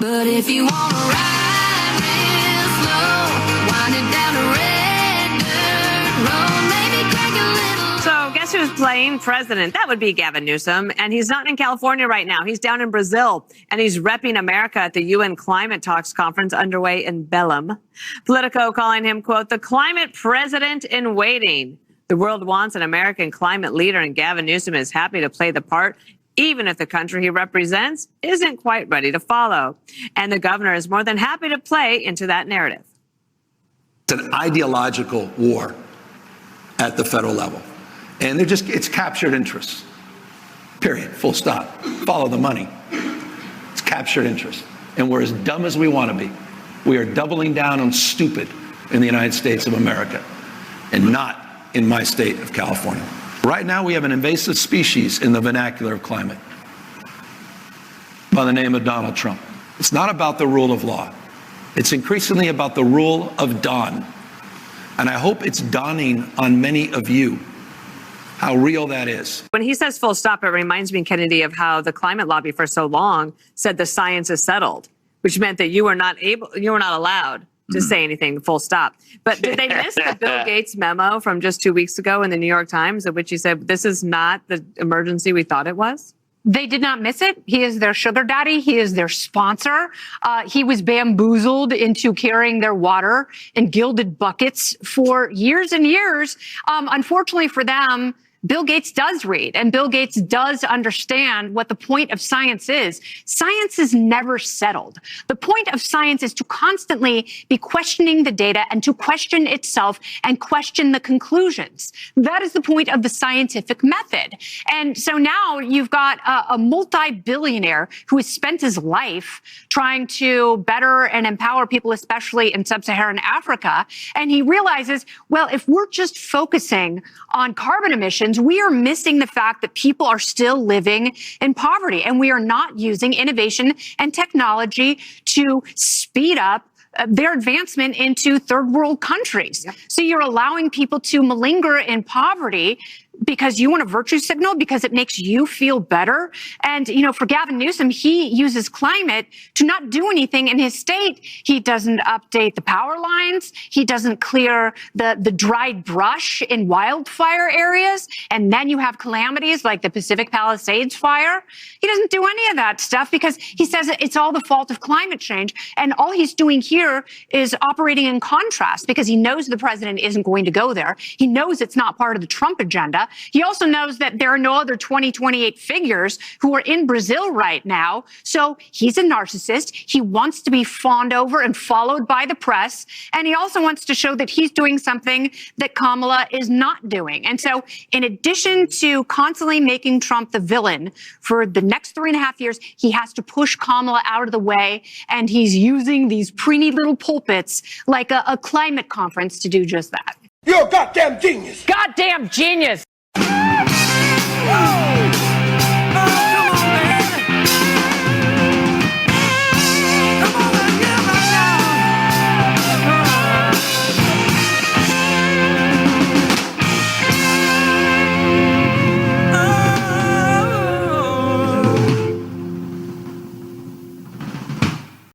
But if you want to ride real slow, wind it down a red dirt road, maybe crack a little. So guess who's playing president? That would be Gavin Newsom. And he's not in California right now. He's down in Brazil, and he's repping America at the UN Climate Talks conference underway in Belém. Politico calling him, quote, the climate president in waiting. The world wants an American climate leader, and Gavin Newsom is happy to play the part, even if the country he represents isn't quite ready to follow. And the governor is more than happy to play into that narrative. It's an ideological war at the federal level. And it's captured interests. Period. Full stop. Follow the money. It's captured interest. And we're as dumb as we want to be. We are doubling down on stupid in the United States of America, and not in my state of California. Right now, we have an invasive species in the vernacular of climate by the name of Donald Trump. It's not about the rule of law. It's increasingly about the rule of dawn. And I hope it's dawning on many of you how real that is. When he says full stop, it reminds me, Kennedy, of how the climate lobby for so long said the science is settled, which meant that you were not allowed to say anything, full stop. But did they miss the Bill Gates memo from just 2 weeks ago in the New York Times, in which he said, this is not the emergency we thought it was? They did not miss it. He is their sugar daddy. He is their sponsor. He was bamboozled into carrying their water in gilded buckets for years and years. Unfortunately for them, Bill Gates does read, and Bill Gates does understand what the point of science is. Science is never settled. The point of science is to constantly be questioning the data and to question itself and question the conclusions. That is the point of the scientific method. And so now you've got a multi-billionaire who has spent his life trying to better and empower people, especially in sub-Saharan Africa. And he realizes, well, if we're just focusing on carbon emissions, we are missing the fact that people are still living in poverty, and we are not using innovation and technology to speed up their advancement into third world countries. Yep. So you're allowing people to malinger in poverty because you want a virtue signal, because it makes you feel better. And, for Gavin Newsom, he uses climate to not do anything in his state. He doesn't update the power lines. He doesn't clear the dried brush in wildfire areas. And then you have calamities like the Pacific Palisades fire. He doesn't do any of that stuff because he says it's all the fault of climate change. And all he's doing here is operating in contrast because he knows the president isn't going to go there. He knows it's not part of the Trump agenda. He also knows that there are no other 2028 figures who are in Brazil right now. So he's a narcissist. He wants to be fawned over and followed by the press. And he also wants to show that he's doing something that Kamala is not doing. And so in addition to constantly making Trump the villain for the next 3.5 years, he has to push Kamala out of the way. And he's using these preeny little pulpits like a climate conference to do just that. You're a goddamn genius. Goddamn genius. Whoa!